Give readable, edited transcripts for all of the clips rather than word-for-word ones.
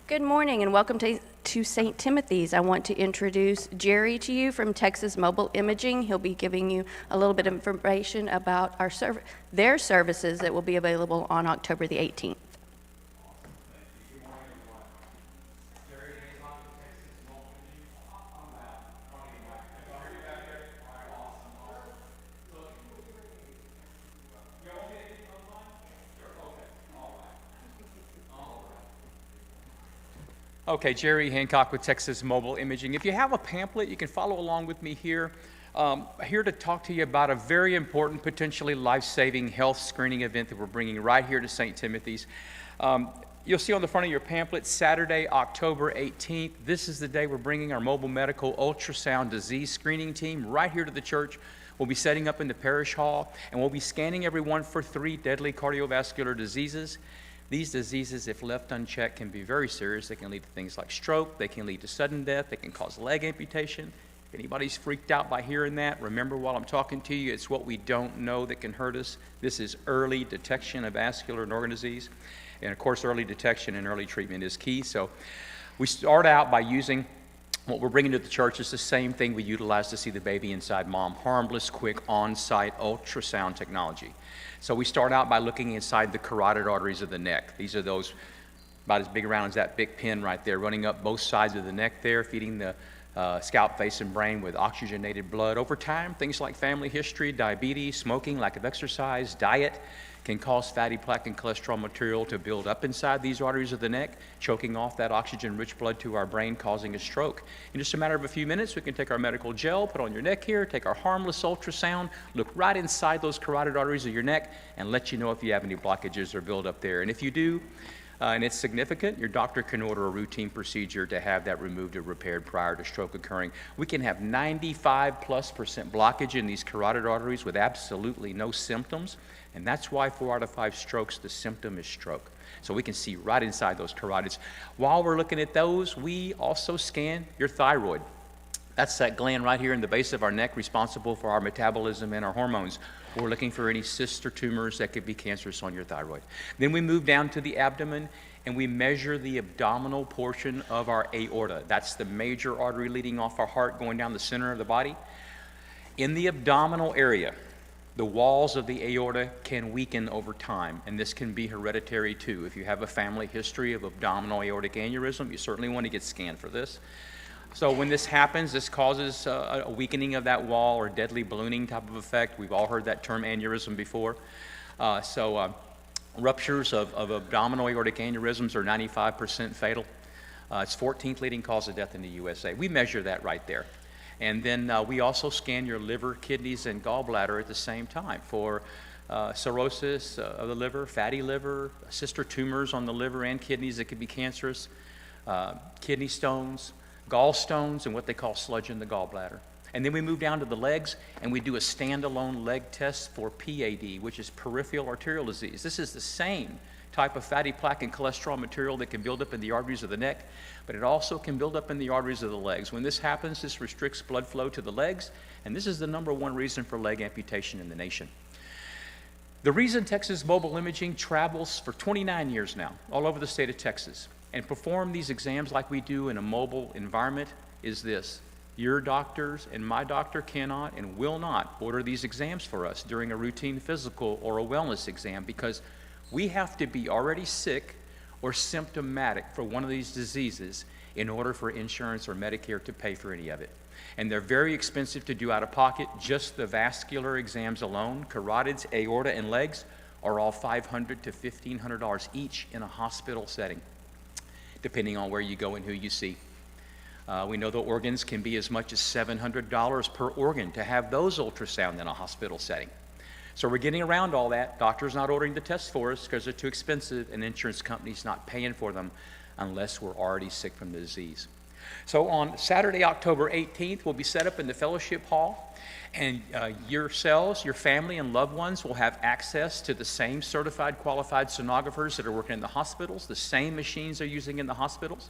Good morning and welcome to St. Timothy's. I want to introduce Jerry to you from Texas Mobile Imaging. He'll be giving you a little bit of information about their services that will be available on October the 18th. Okay, Jerry Hancock with Texas Mobile Imaging. If you have a pamphlet, you can follow along with me here. Here to talk to you about a very important, potentially life-saving health screening event that we're bringing right here to St. Timothy's. You'll see on the front of your pamphlet, Saturday, October 18th. This is the day we're bringing our mobile medical ultrasound disease screening team right here to the church. We'll be setting up in the parish hall, and we'll be scanning everyone for 3 deadly cardiovascular diseases. These diseases, if left unchecked, can be very serious. They can lead to things like stroke. They can lead to sudden death. They can cause leg amputation. If anybody's freaked out by hearing that, remember while I'm talking to you, it's what we don't know that can hurt us. This is early detection of vascular and organ disease. And of course, early detection and early treatment is key. So we start out by using what we're bringing to the church is the same thing we utilize to see the baby inside mom, harmless, quick, on-site ultrasound technology. So we start out by looking inside the carotid arteries of the neck. These are those about as big around as that big pin right there, running up both sides of the neck there, feeding the scalp, face, and brain with oxygenated blood. Over time, things like family history, diabetes, smoking, lack of exercise, diet can cause fatty plaque and cholesterol material to build up inside these arteries of the neck, choking off that oxygen-rich blood to our brain, causing a stroke. In just a matter of a few minutes, we can take our medical gel, put on your neck here, take our harmless ultrasound, look right inside those carotid arteries of your neck, and let you know if you have any blockages or buildup there. And if you do, and it's significant, your doctor can order a routine procedure to have that removed or repaired prior to stroke occurring. We can have 95+% blockage in these carotid arteries with absolutely no symptoms, and that's why 4 out of 5 strokes, the symptom is stroke. So we can see right inside those carotids. While we're looking at those, we also scan your thyroid. That's that gland right here in the base of our neck responsible for our metabolism and our hormones. We're looking for any cysts or tumors that could be cancerous on your thyroid. Then we move down to the abdomen and we measure the abdominal portion of our aorta. That's the major artery leading off our heart going down the center of the body. In the abdominal area, the walls of the aorta can weaken over time, and this can be hereditary too. If you have a family history of abdominal aortic aneurysm, you certainly want to get scanned for this. So when this happens, this causes a weakening of that wall or deadly ballooning type of effect. We've all heard that term aneurysm before. Ruptures of abdominal aortic aneurysms are 95% fatal. It's 14th leading cause of death in the USA. We measure that right there. And then we also scan your liver, kidneys, and gallbladder at the same time for cirrhosis of the liver, fatty liver, sister tumors on the liver and kidneys that could be cancerous, kidney stones, gallstones, and what they call sludge in the gallbladder. And then we move down to the legs, and we do a standalone leg test for PAD, which is peripheral arterial disease. This is the same type of fatty plaque and cholesterol material that can build up in the arteries of the neck, but it also can build up in the arteries of the legs. When this happens, this restricts blood flow to the legs, and this is the #1 reason for leg amputation in the nation. The reason Texas Mobile Imaging travels for 29 years now all over the state of Texas and perform these exams like we do in a mobile environment is this. Your doctors and my doctor cannot and will not order these exams for us during a routine physical or a wellness exam because we have to be already sick or symptomatic for one of these diseases in order for insurance or Medicare to pay for any of it. And they're very expensive to do out of pocket. Just the vascular exams alone, carotids, aorta, and legs, are all $500 to $1,500 each in a hospital setting, depending on where you go and who you see. We know the organs can be as much as $700 per organ to have those ultrasound in a hospital setting. So we're getting around all that. Doctors not ordering the tests for us because they're too expensive, and insurance companies not paying for them unless we're already sick from the disease. So on Saturday, October 18th, we'll be set up in the fellowship hall, and yourselves, your family, and loved ones will have access to the same certified, qualified sonographers that are working in the hospitals, the same machines they're using in the hospitals.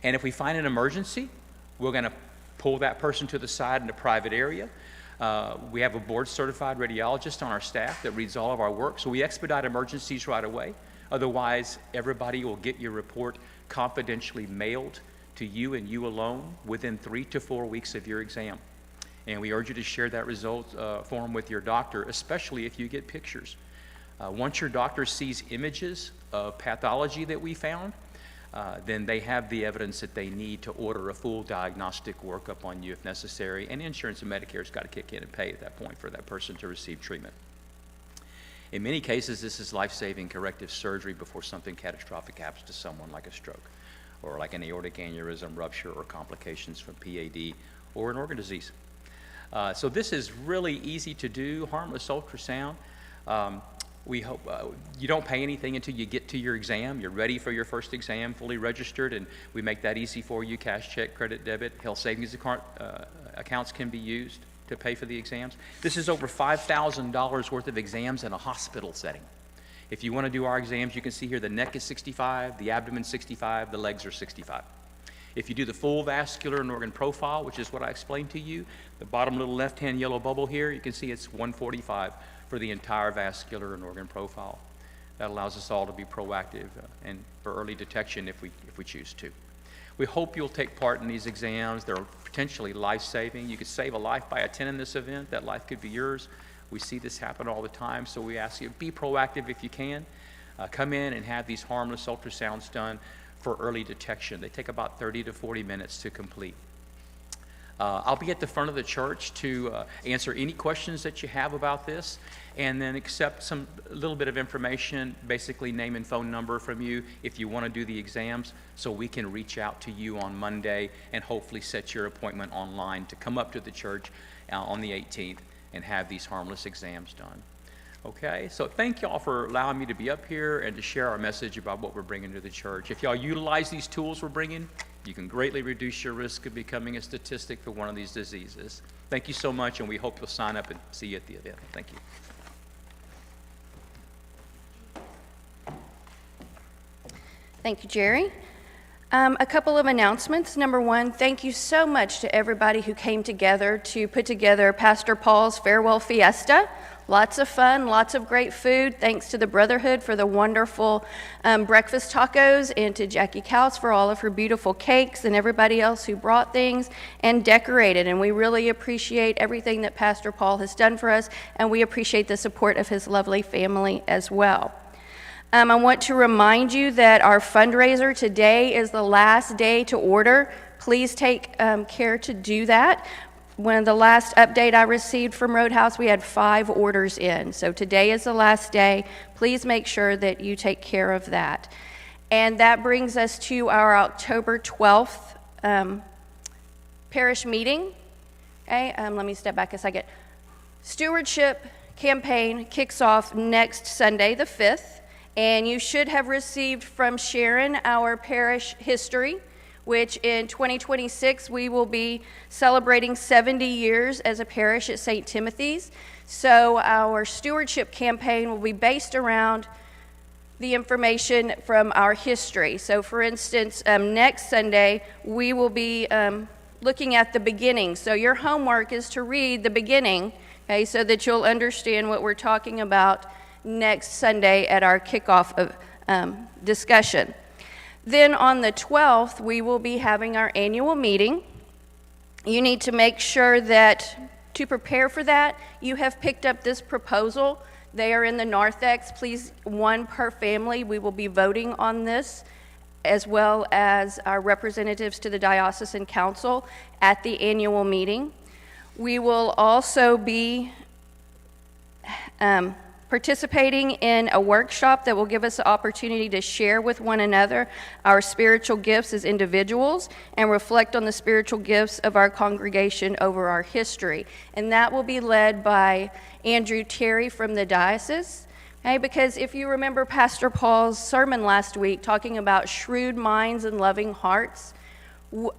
And if we find an emergency, we're going to pull that person to the side in a private area. We have a board-certified radiologist on our staff that reads all of our work, so we expedite emergencies right away. Otherwise, everybody will get your report confidentially mailed to you and you alone within 3 to 4 weeks of your exam. And we urge you to share that result form with your doctor, especially if you get pictures. Once your doctor sees images of pathology that we found, then they have the evidence that they need to order a full diagnostic workup on you if necessary, and insurance and Medicare's got to kick in and pay at that point for that person to receive treatment. In many cases, this is life-saving corrective surgery before something catastrophic happens to someone, like a stroke or like an aortic aneurysm rupture or complications from PAD or an organ disease. So this is really easy to do, harmless ultrasound. We hope you don't pay anything until you get to your exam. You're ready for your first exam, fully registered, and we make that easy for you. Cash, check, credit, debit, health savings accounts can be used to pay for the exams. This is over $5,000 worth of exams in a hospital setting. If you want to do our exams, you can see here the neck is 65, the abdomen 65, the legs are 65. If you do the full vascular and organ profile, which is what I explained to you, the bottom little left-hand yellow bubble here, you can see it's 145 for the entire vascular and organ profile. That allows us all to be proactive and for early detection if we choose to. We hope you'll take part in these exams. They're potentially life-saving. You could save a life by attending this event. That life could be yours. We see this happen all the time, so we ask you, be proactive if you can. Come in and have these harmless ultrasounds done for early detection. They take about 30 to 40 minutes to complete. I'll be at the front of the church to answer any questions that you have about this, and then accept a little bit of information, basically name and phone number from you if you want to do the exams, so we can reach out to you on Monday and hopefully set your appointment online to come up to the church on the 18th and have these harmless exams done. Okay, so thank y'all for allowing me to be up here and to share our message about what we're bringing to the church. If y'all utilize these tools we're bringing, you can greatly reduce your risk of becoming a statistic for one of these diseases. Thank you so much, and we hope you'll sign up and see you at the event. Thank you. Thank you, Jerry. A couple of announcements. Number one, thank you so much to everybody who came together to put together Pastor Paul's Farewell Fiesta. Lots of fun, lots of great food. Thanks to the Brotherhood for the wonderful breakfast tacos, and to Jackie Kaus for all of her beautiful cakes, and everybody else who brought things and decorated. And we really appreciate everything that Pastor Paul has done for us, and we appreciate the support of his lovely family as well. I want to remind you that our fundraiser today is the last day to order. Please take care to do that. When the last update I received from Roadhouse, we had 5 orders in. So today is the last day. Please make sure that you take care of that. And that brings us to our October 12th parish meeting. Okay, let me step back a second. Stewardship campaign kicks off next Sunday, the 5th. And you should have received from Sharon our parish history, which in 2026 we will be celebrating 70 years as a parish at St. Timothy's. So our stewardship campaign will be based around the information from our history. So for instance, next Sunday we will be looking at the beginning. So your homework is to read the beginning, okay, so that you'll understand what we're talking about next Sunday at our kickoff of discussion. Then on the 12th, we will be having our annual meeting. You need to make sure that to prepare for that, you have picked up this proposal. They are in the narthex. Please, 1 per family. We will be voting on this, as well as our representatives to the diocesan council at the annual meeting. We will also be participating in a workshop that will give us the opportunity to share with one another our spiritual gifts as individuals and reflect on the spiritual gifts of our congregation over our history. And that will be led by Andrew Terry from the diocese. Okay, because if you remember Pastor Paul's sermon last week talking about shrewd minds and loving hearts,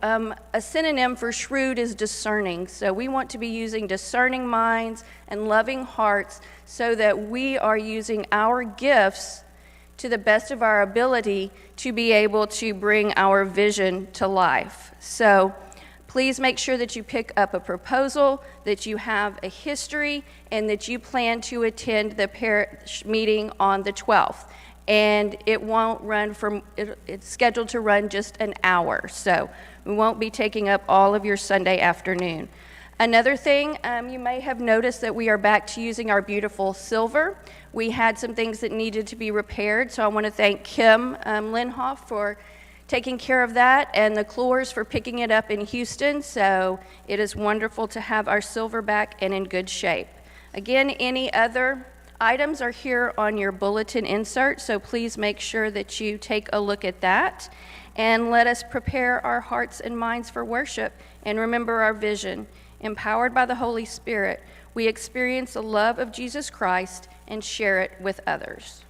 a synonym for shrewd is discerning. So we want to be using discerning minds and loving hearts so that we are using our gifts to the best of our ability to be able to bring our vision to life. So please make sure that you pick up a proposal, that you have a history, and that you plan to attend the parish meeting on the 12th. and it won't run it's scheduled to run just an hour, so we won't be taking up all of your Sunday afternoon. Another thing, you may have noticed that we are back to using our beautiful silver. We had some things that needed to be repaired, so I want to thank Kim Linhoff for taking care of that, and the Clores for picking it up in Houston, so it is wonderful to have our silver back and in good shape. Again, any other items are here on your bulletin insert, so please make sure that you take a look at that, and let us prepare our hearts and minds for worship, and remember our vision. Empowered by the Holy Spirit, we experience the love of Jesus Christ and share it with others.